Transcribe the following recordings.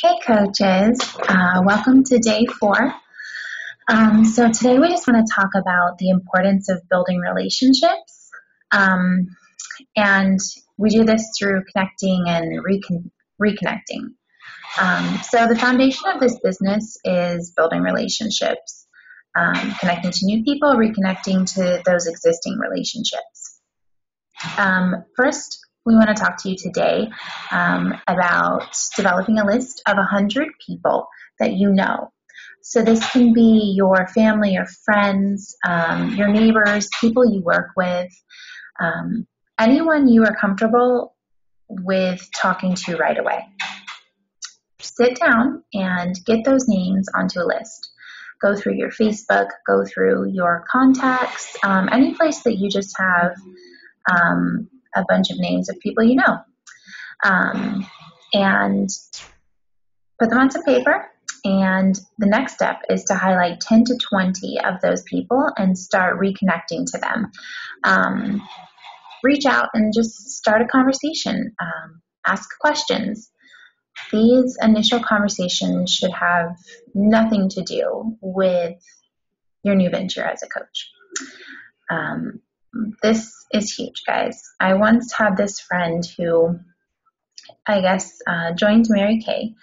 Hey coaches, welcome to day 4. So today we just want to talk about the importance of building relationships. And we do this through connecting and reconnecting. So the foundation of this business is building relationships, connecting to new people, reconnecting to those existing relationships. First, we want to talk to you today about developing a list of 100 people that you know. So this can be your family, your friends, your neighbors, people you work with, anyone you are comfortable with talking to right away. Sit down and get those names onto a list. Go through your Facebook, go through your contacts, any place that you just have a bunch of names of people you know, and put them on some paper. And the next step is to highlight 10 to 20 of those people and start reconnecting to them. Reach out and just start a conversation. Ask questions. These initial conversations should have nothing to do with your new venture as a coach. This is huge, guys. I once had this friend who, joined Mary Kay,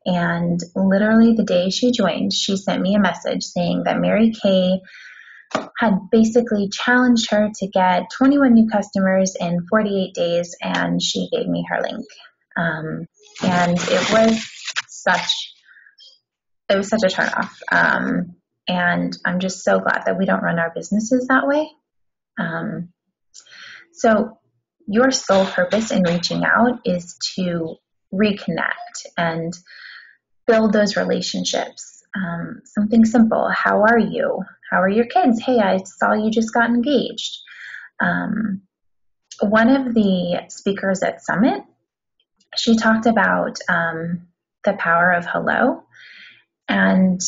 and literally the day she joined, she sent me a message saying that Mary Kay had basically challenged her to get 21 new customers in 48 days, and she gave me her link. And it was such a turnoff. And I'm just so glad that we don't run our businesses that way. So your sole purpose in reaching out is to reconnect and build those relationships. Something simple. How are you? How are your kids? Hey, I saw you just got engaged. One of the speakers at Summit, she talked about the power of hello, and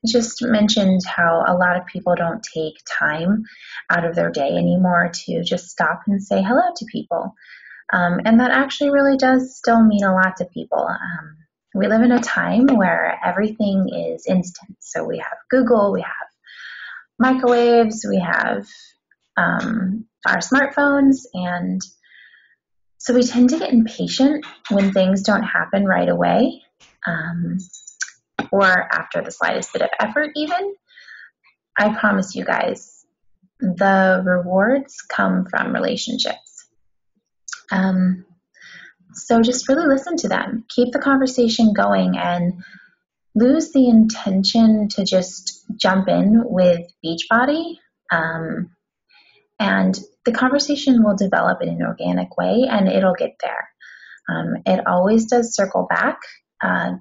just mentioned how a lot of people don't take time out of their day anymore to just stop and say hello to people. And that actually really does still mean a lot to people. We live in a time where everything is instant. So we have Google, we have microwaves, we have our smartphones, and so we tend to get impatient when things don't happen right away, or after the slightest bit of effort even. I promise you guys, the rewards come from relationships. So just really listen to them. Keep the conversation going and lose the intention to just jump in with Beachbody. And the conversation will develop in an organic way, and it'll get there. It always does circle back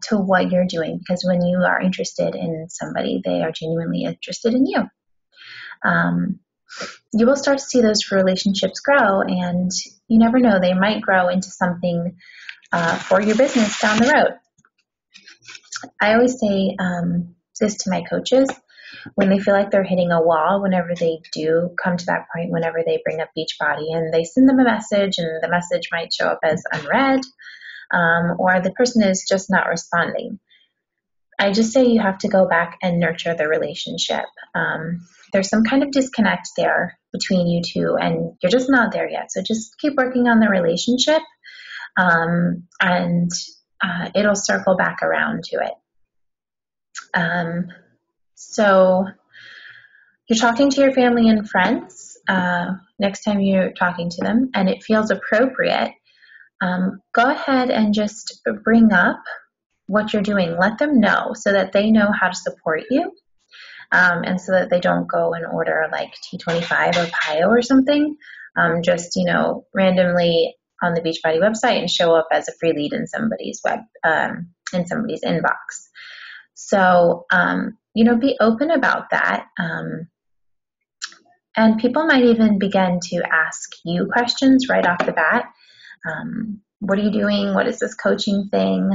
to what you're doing, because when you are interested in somebody, they are genuinely interested in you. You will start to see those relationships grow, and you never know, they might grow into something for your business down the road. I always say this to my coaches when they feel like they're hitting a wall, whenever they do come to that point, whenever they bring up Beachbody and they send them a message and the message might show up as unread, or the person is just not responding. I just say you have to go back and nurture the relationship. There's some kind of disconnect there between you two, and you're just not there yet. So just keep working on the relationship, and it'll circle back around to it. So you're talking to your family and friends next time you're talking to them, and it feels appropriate. Go ahead and just bring up what you're doing. Let them know so that they know how to support you, and so that they don't go and order like T25 or Pio or something, just, randomly on the Beachbody website and show up as a free lead in somebody's inbox. So, be open about that. And people might even begin to ask you questions right off the bat. What are you doing? What is this coaching thing?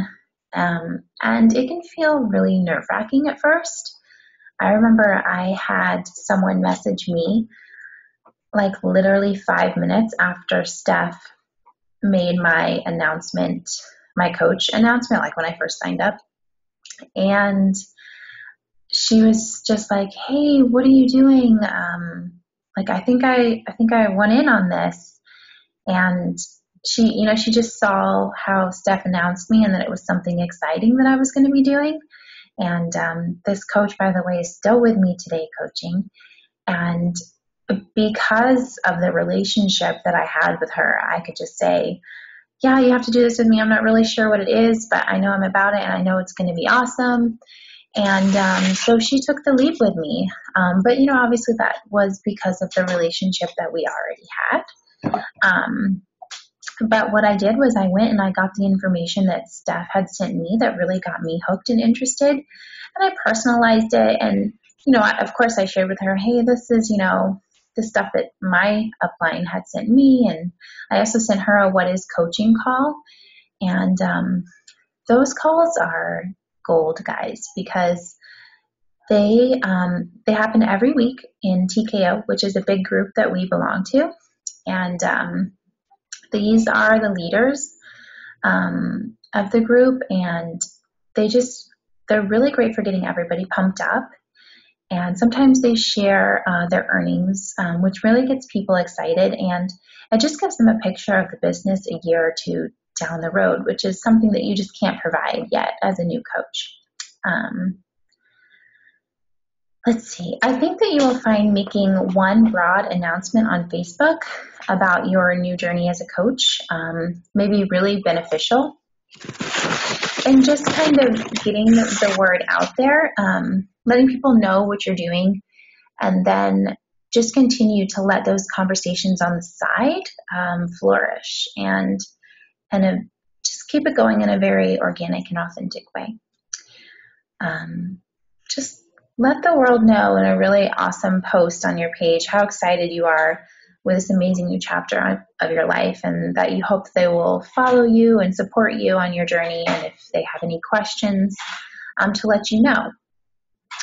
And it can feel really nerve-wracking at first. I remember I had someone message me like literally 5 minutes after Steph made my my coach announcement, like when I first signed up. And she was just like, "Hey, what are you doing? Like, I think I went in on this." And she just saw how Steph announced me and that it was something exciting that I was going to be doing. And this coach, by the way, is still with me today coaching. And because of the relationship that I had with her, I could just say, "Yeah, you have to do this with me. I'm not really sure what it is, but I know I'm about it and I know it's going to be awesome." And so she took the lead with me. But, obviously that was because of the relationship that we already had. But what I did was I went and I got the information that Steph had sent me that really got me hooked and interested. And I personalized it. And, of course I shared with her, "Hey, this is, the stuff that my upline had sent me." And I also sent her a "What is coaching" call. And those calls are gold, guys, because they happen every week in TKO, which is a big group that we belong to. And these are the leaders of the group, and they're really great for getting everybody pumped up. And sometimes they share their earnings, which really gets people excited, and it just gives them a picture of the business a year or two down the road, which is something that you just can't provide yet as a new coach. Let's see. I think that you will find making one broad announcement on Facebook about your new journey as a coach may be really beneficial. And just kind of getting the word out there, letting people know what you're doing, and then just continue to let those conversations on the side flourish and just keep it going in a very organic and authentic way. Just let the world know in a really awesome post on your page how excited you are with this amazing new chapter of your life, and that you hope they will follow you and support you on your journey. And if they have any questions, to let you know.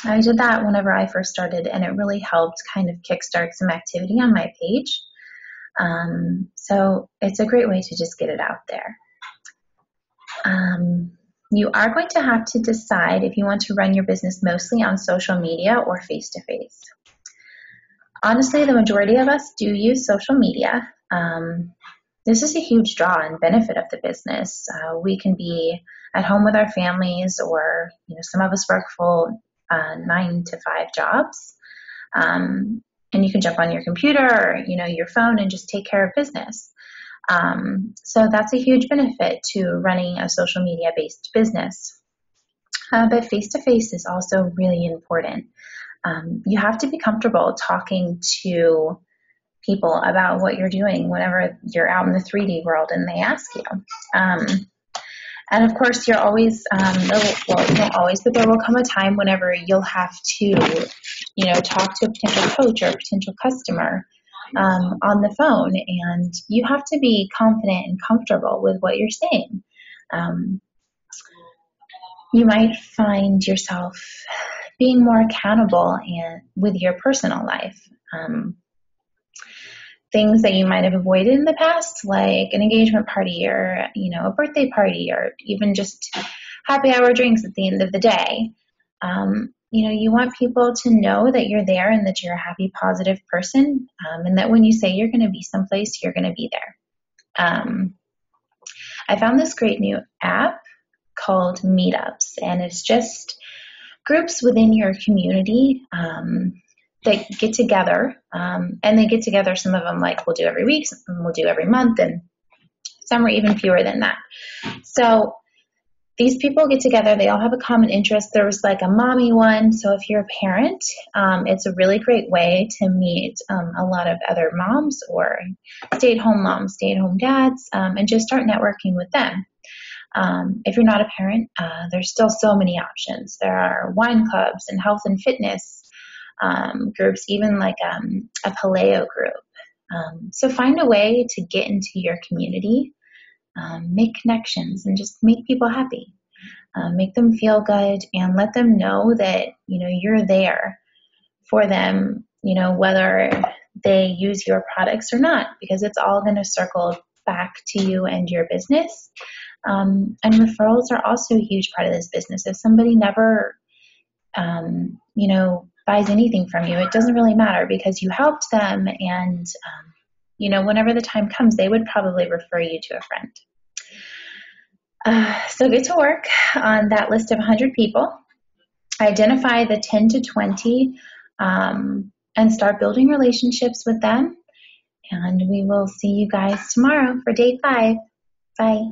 I did that whenever I first started, and it really helped kind of kickstart some activity on my page. So it's a great way to just get it out there. You are going to have to decide if you want to run your business mostly on social media or face-to-face. Honestly, the majority of us do use social media. This is a huge draw and benefit of the business. We can be at home with our families, or some of us work full 9 to 5 jobs, and you can jump on your computer or your phone and just take care of business. So that's a huge benefit to running a social media-based business. But face-to-face is also really important. You have to be comfortable talking to people about what you're doing whenever you're out in the 3D world and they ask you. And of course, you're always, not always, but there will come a time whenever you'll have to, talk to a potential coach or a potential customer on the phone, and you have to be confident and comfortable with what you're saying. You might find yourself being more accountable with your personal life. Things that you might have avoided in the past, like an engagement party or, a birthday party, or even just happy hour drinks at the end of the day. You want people to know that you're there and that you're a happy, positive person, and that when you say you're going to be someplace, you're going to be there. I found this great new app called Meetups, and it's just groups within your community that get together, and they get together. Some of them we'll do every week, some of them we'll do every month, and some are even fewer than that. So these people get together. They all have a common interest. There was a mommy one. So if you're a parent, it's a really great way to meet a lot of other moms or stay-at-home moms, stay-at-home dads, and just start networking with them. If you're not a parent, there's still so many options. There are wine clubs and health and fitness groups, even a paleo group. So find a way to get into your community, make connections, and just make people happy. Make them feel good, and let them know that you're there for them, whether they use your products or not, because it's all going to circle back to you and your business. And referrals are also a huge part of this business. If somebody never, buys anything from you, it doesn't really matter because you helped them. And, whenever the time comes, they would probably refer you to a friend. So get to work on that list of 100 people. Identify the 10 to 20 and start building relationships with them. And we will see you guys tomorrow for day 5. Bye.